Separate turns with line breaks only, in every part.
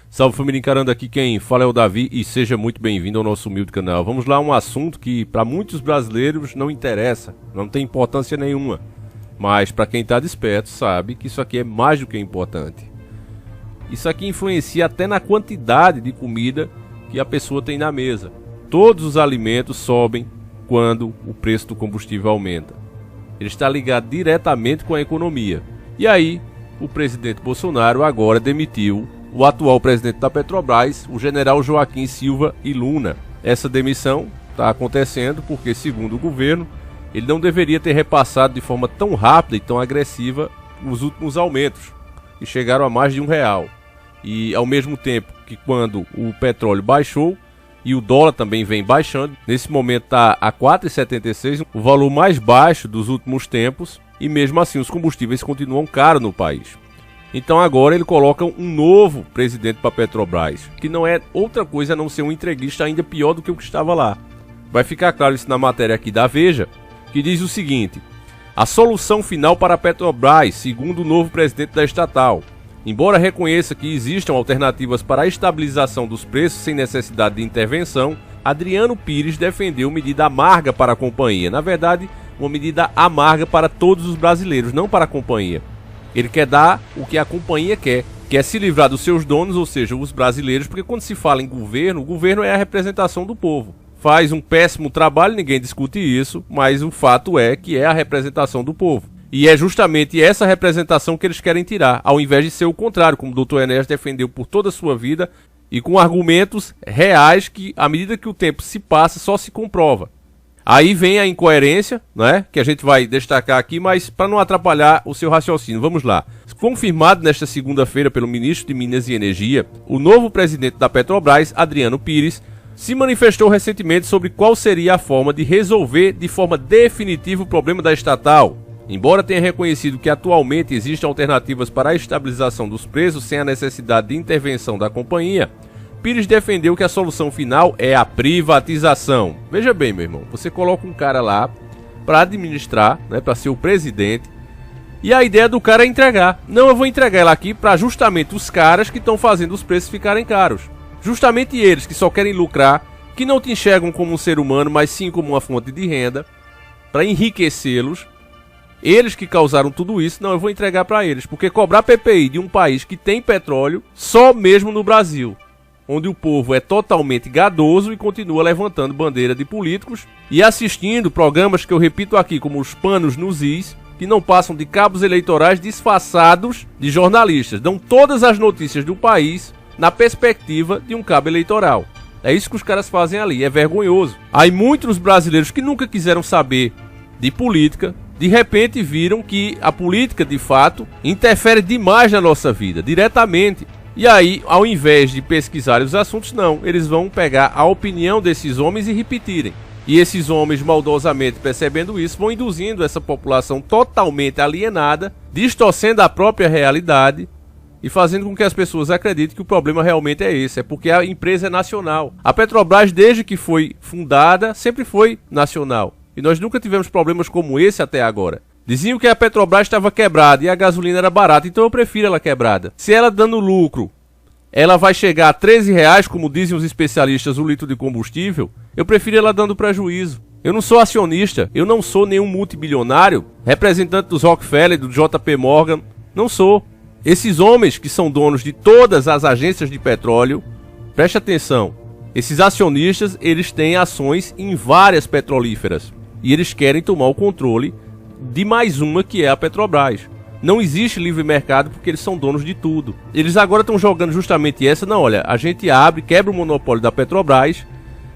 Salve família, encarando aqui quem fala é o Davi e seja muito bem-vindo ao nosso humilde canal. Vamos lá, um assunto que para muitos brasileiros não interessa, não tem importância nenhuma. Mas para quem está desperto sabe que isso aqui é mais do que importante. Isso aqui influencia até na quantidade de comida que a pessoa tem na mesa. Todos os alimentos sobem quando o preço do combustível aumenta. Ele está ligado diretamente com a economia. E aí, o presidente Bolsonaro agora demitiu o atual presidente da Petrobras, o general Joaquim Silva e Luna. Essa demissão está acontecendo porque, segundo o governo, ele não deveria ter repassado de forma tão rápida e tão agressiva os últimos aumentos, que chegaram a mais de R$1. E ao mesmo tempo que quando o petróleo baixou e o dólar também vem baixando, nesse momento está a 4,76, o valor mais baixo dos últimos tempos, e mesmo assim os combustíveis continuam caros no país. Então agora ele coloca um novo presidente para a Petrobras, que não é outra coisa a não ser um entreguista ainda pior do que o que estava lá. Vai ficar claro isso na matéria aqui da Veja, que diz o seguinte: a solução final para a Petrobras, segundo o novo presidente da estatal. Embora reconheça que existam alternativas para a estabilização dos preços sem necessidade de intervenção, Adriano Pires defendeu medida amarga para a companhia. Na verdade, uma medida amarga para todos os brasileiros, não para a companhia. Ele quer dar o que a companhia quer é se livrar dos seus donos, ou seja, os brasileiros, porque quando se fala em governo, o governo é a representação do povo. Faz um péssimo trabalho, ninguém discute isso, mas o fato é que é a representação do povo. E é justamente essa representação que eles querem tirar, ao invés de ser o contrário, como o Dr. Enéas defendeu por toda a sua vida, e com argumentos reais que, à medida que o tempo se passa, só se comprova. Aí vem a incoerência, né, que a gente vai destacar aqui, mas para não atrapalhar o seu raciocínio, vamos lá. Confirmado nesta segunda-feira pelo ministro de Minas e Energia, o novo presidente da Petrobras, Adriano Pires, se manifestou recentemente sobre qual seria a forma de resolver de forma definitiva o problema da estatal. Embora tenha reconhecido que atualmente existem alternativas para a estabilização dos preços sem a necessidade de intervenção da companhia, Pires defendeu que a solução final é a privatização. Veja bem, meu irmão, você coloca um cara lá para administrar, né, para ser o presidente, e a ideia do cara é entregar. Não, eu vou entregar ela aqui para justamente os caras que estão fazendo os preços ficarem caros. Justamente eles que só querem lucrar, que não te enxergam como um ser humano, mas sim como uma fonte de renda, para enriquecê-los. Eles que causaram tudo isso, não, eu vou entregar para eles. Porque cobrar PPI de um país que tem petróleo, só mesmo no Brasil, onde o povo é totalmente gadoso e continua levantando bandeira de políticos e assistindo programas que eu repito aqui, como os panos nos is, que não passam de cabos eleitorais disfarçados de jornalistas. Dão todas as notícias do país na perspectiva de um cabo eleitoral. É isso que os caras fazem ali, é vergonhoso. Aí muitos brasileiros que nunca quiseram saber de política, de repente viram que a política de fato interfere demais na nossa vida, diretamente. E aí, ao invés de pesquisarem os assuntos, não, eles vão pegar a opinião desses homens e repetirem. E esses homens, maldosamente percebendo isso, vão induzindo essa população totalmente alienada, distorcendo a própria realidade e fazendo com que as pessoas acreditem que o problema realmente é esse, é porque a empresa é nacional. A Petrobras, desde que foi fundada, sempre foi nacional. E nós nunca tivemos problemas como esse até agora. Diziam que a Petrobras estava quebrada e a gasolina era barata, então eu prefiro ela quebrada. Se ela dando lucro, ela vai chegar a R$13, como dizem os especialistas, o litro de combustível, eu prefiro ela dando prejuízo. Eu não sou acionista, eu não sou nenhum multibilionário, representante dos Rockefeller, do JP Morgan, não sou. Esses homens que são donos de todas as agências de petróleo, preste atenção, esses acionistas, eles têm ações em várias petrolíferas e eles querem tomar o controle de mais uma, que é a Petrobras. Não existe livre mercado porque eles são donos de tudo. Eles agora estão jogando justamente essa, não, olha, a gente abre, quebra o monopólio da Petrobras,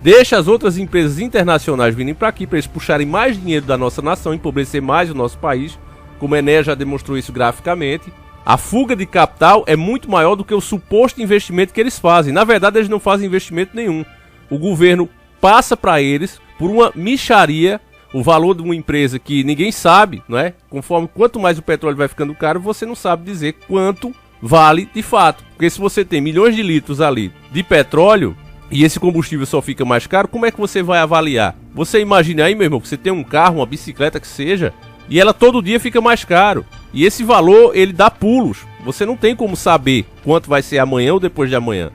deixa as outras empresas internacionais virem para aqui para eles puxarem mais dinheiro da nossa nação, empobrecer mais o nosso país, como a Enéas já demonstrou isso graficamente. A fuga de capital é muito maior do que o suposto investimento que eles fazem. Na verdade, eles não fazem investimento nenhum. O governo passa para eles, por uma mixaria, o valor de uma empresa que ninguém sabe, não é? Conforme quanto mais o petróleo vai ficando caro, você não sabe dizer quanto vale de fato. Porque se você tem milhões de litros ali de petróleo e esse combustível só fica mais caro, como é que você vai avaliar? Você imagina aí, meu irmão, que você tem um carro, uma bicicleta que seja, e ela todo dia fica mais caro. E esse valor, ele dá pulos. Você não tem como saber quanto vai ser amanhã ou depois de amanhã.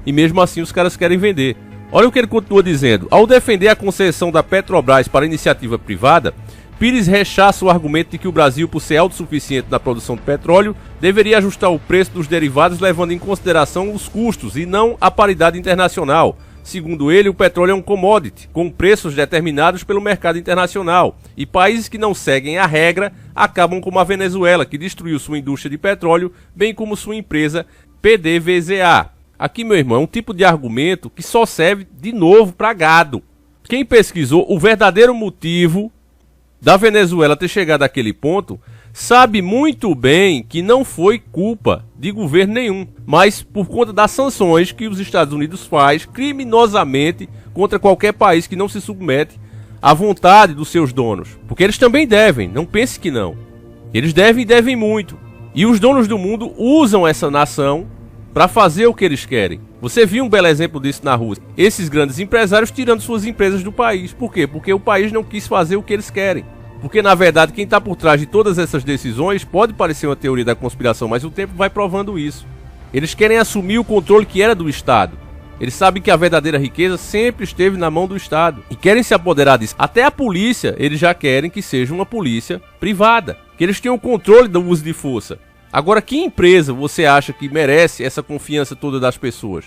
E mesmo assim os caras querem vender. Olha o que ele continua dizendo. Ao defender a concessão da Petrobras para iniciativa privada, Pires rechaça o argumento de que o Brasil, por ser autossuficiente na produção de petróleo, deveria ajustar o preço dos derivados levando em consideração os custos e não a paridade internacional. Segundo ele, o petróleo é um commodity, com preços determinados pelo mercado internacional, e países que não seguem a regra acabam como a Venezuela, que destruiu sua indústria de petróleo, bem como sua empresa PDVSA. Aqui, meu irmão, é um tipo de argumento que só serve de novo para gado. Quem pesquisou o verdadeiro motivo da Venezuela ter chegado àquele ponto, sabe muito bem que não foi culpa de governo nenhum, mas por conta das sanções que os Estados Unidos faz criminosamente contra qualquer país que não se submete à vontade dos seus donos. Porque eles também devem, não pense que não. Eles devem e devem muito. E os donos do mundo usam essa nação para fazer o que eles querem. Você viu um belo exemplo disso na Rússia. Esses grandes empresários tirando suas empresas do país. Por quê? Porque o país não quis fazer o que eles querem. Porque, na verdade, quem está por trás de todas essas decisões pode parecer uma teoria da conspiração, mas o tempo vai provando isso. Eles querem assumir o controle que era do Estado. Eles sabem que a verdadeira riqueza sempre esteve na mão do Estado. E querem se apoderar disso. Até a polícia, eles já querem que seja uma polícia privada. Que eles tenham o controle do uso de força. Agora, que empresa você acha que merece essa confiança toda das pessoas?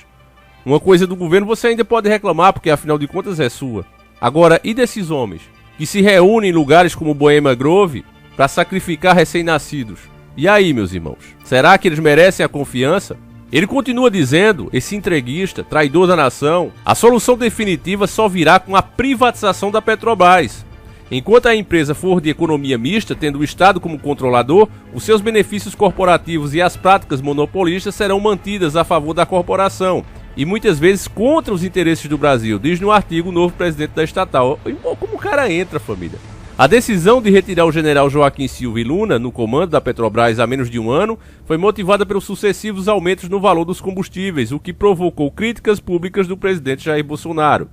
Uma coisa do governo você ainda pode reclamar, porque afinal de contas é sua. Agora, e desses homens que se reúnem em lugares como Bohemian Grove para sacrificar recém-nascidos? E aí, meus irmãos, será que eles merecem a confiança? Ele continua dizendo, esse entreguista, traidor da nação, a solução definitiva só virá com a privatização da Petrobras. Enquanto a empresa for de economia mista, tendo o Estado como controlador, os seus benefícios corporativos e as práticas monopolistas serão mantidas a favor da corporação, e muitas vezes contra os interesses do Brasil, diz no artigo o novo presidente da estatal. Como o cara entra, família? A decisão de retirar o general Joaquim Silva e Luna no comando da Petrobras há menos de um ano foi motivada pelos sucessivos aumentos no valor dos combustíveis, o que provocou críticas públicas do presidente Jair Bolsonaro.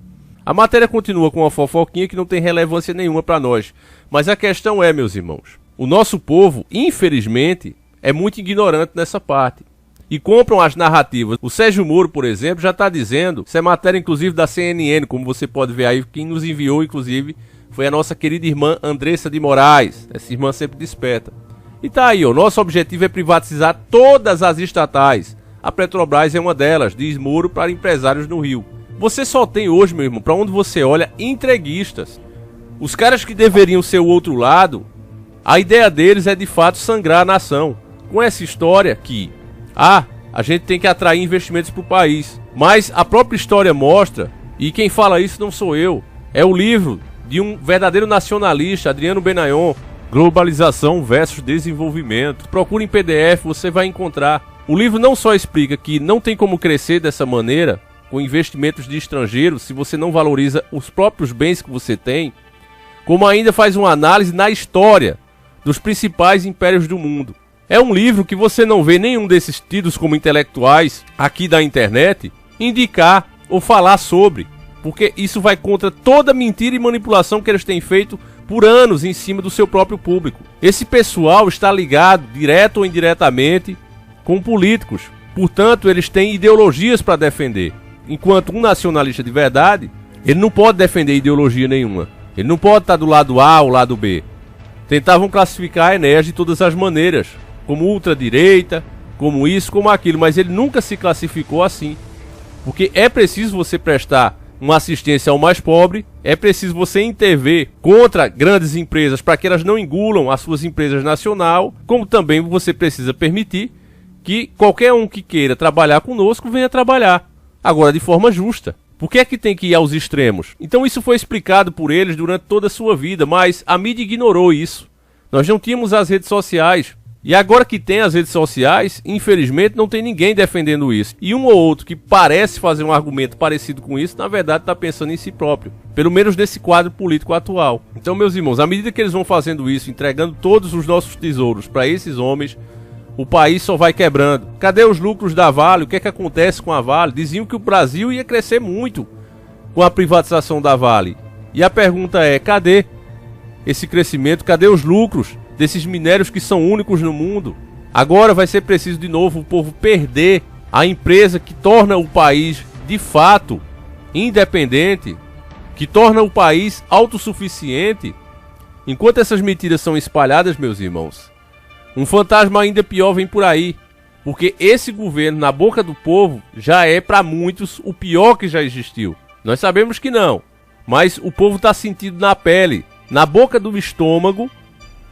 A matéria continua com uma fofoquinha que não tem relevância nenhuma para nós, mas a questão é, meus irmãos, o nosso povo, infelizmente, é muito ignorante nessa parte. E compram as narrativas. O Sérgio Moro, por exemplo, já está dizendo, isso é matéria inclusive da CNN, como você pode ver aí, quem nos enviou inclusive foi a nossa querida irmã Andressa de Moraes, essa irmã sempre desperta. E tá aí, o nosso objetivo é privatizar todas as estatais. A Petrobras é uma delas, diz Moro para empresários no Rio. Você só tem hoje, meu irmão, para onde você olha, entreguistas. Os caras que deveriam ser o outro lado, a ideia deles é de fato sangrar a nação. Com essa história que a gente tem que atrair investimentos para o país. Mas a própria história mostra, e quem fala isso não sou eu, é o livro de um verdadeiro nacionalista, Adriano Benayon, Globalização versus Desenvolvimento. Procure em PDF, você vai encontrar. O livro não só explica que não tem como crescer dessa maneira, com investimentos de estrangeiros, se você não valoriza os próprios bens que você tem, como ainda faz uma análise na história dos principais impérios do mundo. É um livro que você não vê nenhum desses tidos como intelectuais aqui da internet indicar ou falar sobre, porque isso vai contra toda mentira e manipulação que eles têm feito por anos em cima do seu próprio público. Esse pessoal está ligado, direto ou indiretamente, com políticos. Portanto, eles têm ideologias para defender. Enquanto um nacionalista de verdade, ele não pode defender ideologia nenhuma. Ele não pode estar do lado A ou lado B. Tentavam classificar a Enéas de todas as maneiras, como ultradireita, como isso, como aquilo, mas ele nunca se classificou assim. Porque é preciso você prestar uma assistência ao mais pobre, é preciso você intervir contra grandes empresas para que elas não engulam as suas empresas nacionais, como também você precisa permitir que qualquer um que queira trabalhar conosco venha trabalhar, agora de forma justa. Por que é que tem que ir aos extremos? Então isso foi explicado por eles durante toda a sua vida, mas a mídia ignorou isso. Nós não tínhamos as redes sociais. E agora que tem as redes sociais, infelizmente não tem ninguém defendendo isso. E um ou outro que parece fazer um argumento parecido com isso, na verdade está pensando em si próprio. Pelo menos nesse quadro político atual. Então, meus irmãos, à medida que eles vão fazendo isso, entregando todos os nossos tesouros para esses homens, o país só vai quebrando. Cadê os lucros da Vale? O que é que acontece com a Vale? Diziam que o Brasil ia crescer muito com a privatização da Vale. E a pergunta é, cadê? esse crescimento? Cadê os lucros desses minérios que são únicos no mundo? Agora vai ser preciso de novo o povo perder a empresa que torna o país de fato independente, que torna o país autossuficiente. Enquanto essas mentiras são espalhadas, meus irmãos, um fantasma ainda pior vem por aí, porque esse governo na boca do povo já é para muitos o pior que já existiu. Nós sabemos que não, mas o povo está sentindo na pele, na boca do estômago,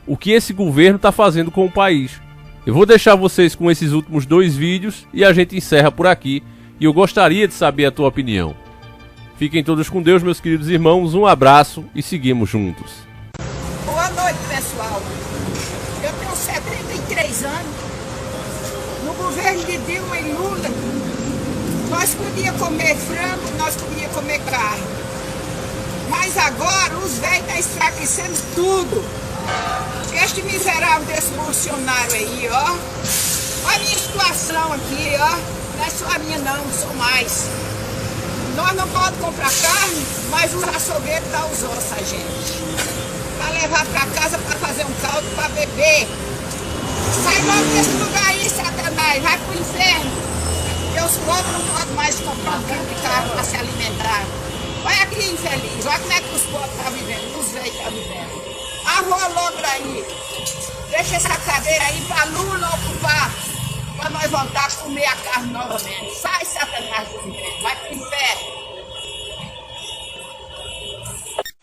o que esse governo está fazendo com o país. Eu vou deixar vocês com esses últimos 2 vídeos e a gente encerra por aqui, e eu gostaria de saber a tua opinião. Fiquem todos com Deus, meus queridos irmãos, um abraço e seguimos juntos.
Boa noite, pessoal. Eu tenho 73 anos. No governo de Dilma e Lula, nós podíamos comer frango, nós podíamos comer carne. Mas agora os velhos estão enfraquecendo tudo. Este miserável desse Bolsonaro aí, ó. Olha a minha situação aqui, ó. Não é só a minha não, sou mais. Nós não podemos comprar carne, mas os açougueiros dão os ossos a gente. Para levar para casa, para fazer um caldo, para beber. Sai logo desse lugar aí, Satanás, vai pro inferno. Os pobres não podem mais comprar um quilo de carne para se alimentar. Olha aqui, infeliz, olha como é que os pobres estão vivendo, os velhos estão vivendo. Arroa logo aí, deixa essa cadeira aí para Lula ocupar, para nós voltar a comer a carne novamente. Sai, Satanás do inferno, vai pro inferno.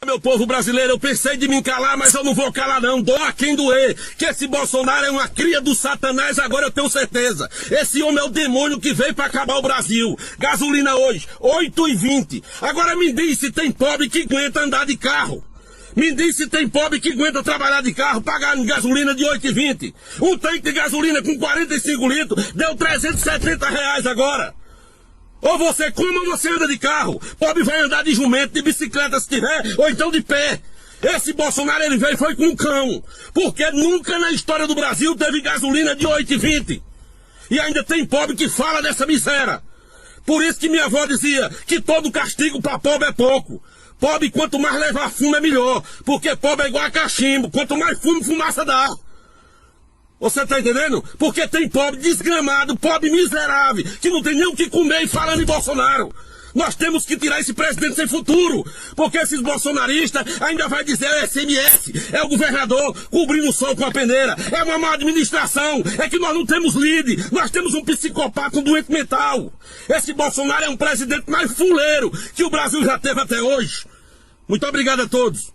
Meu povo brasileiro, eu pensei de me calar, mas eu não vou calar não, doa quem doer, que esse Bolsonaro é uma cria do Satanás, agora eu tenho certeza. Esse homem é o demônio que veio para acabar o Brasil. Gasolina hoje, 8,20. Agora me diz se tem pobre que aguenta andar de carro. Me diz se tem pobre que aguenta trabalhar de carro, pagar gasolina de 8,20. Um tanque de gasolina com 45 litros deu R$370 agora. Ou você come ou você anda de carro. Pobre vai andar de jumento, de bicicleta se tiver, ou então de pé. Esse Bolsonaro ele veio foi com um cão. Porque nunca na história do Brasil teve gasolina de 8,20. E ainda tem pobre que fala dessa miséria. Por isso que minha avó dizia que todo castigo para pobre é pouco. Pobre, quanto mais levar fumo é melhor. Porque pobre é igual a cachimbo. Quanto mais fumo, fumaça dá. Você tá entendendo? Porque tem pobre desgramado, pobre miserável, que não tem nem o que comer e falando em Bolsonaro. Nós temos que tirar esse presidente sem futuro. Porque esses bolsonaristas ainda vai dizer é SMS, é o governador cobrindo o sol com a peneira. É uma má administração, é que nós não temos líder, nós temos um psicopata, um doente mental. Esse Bolsonaro é um presidente mais fuleiro que o Brasil já teve até hoje. Muito obrigado a todos.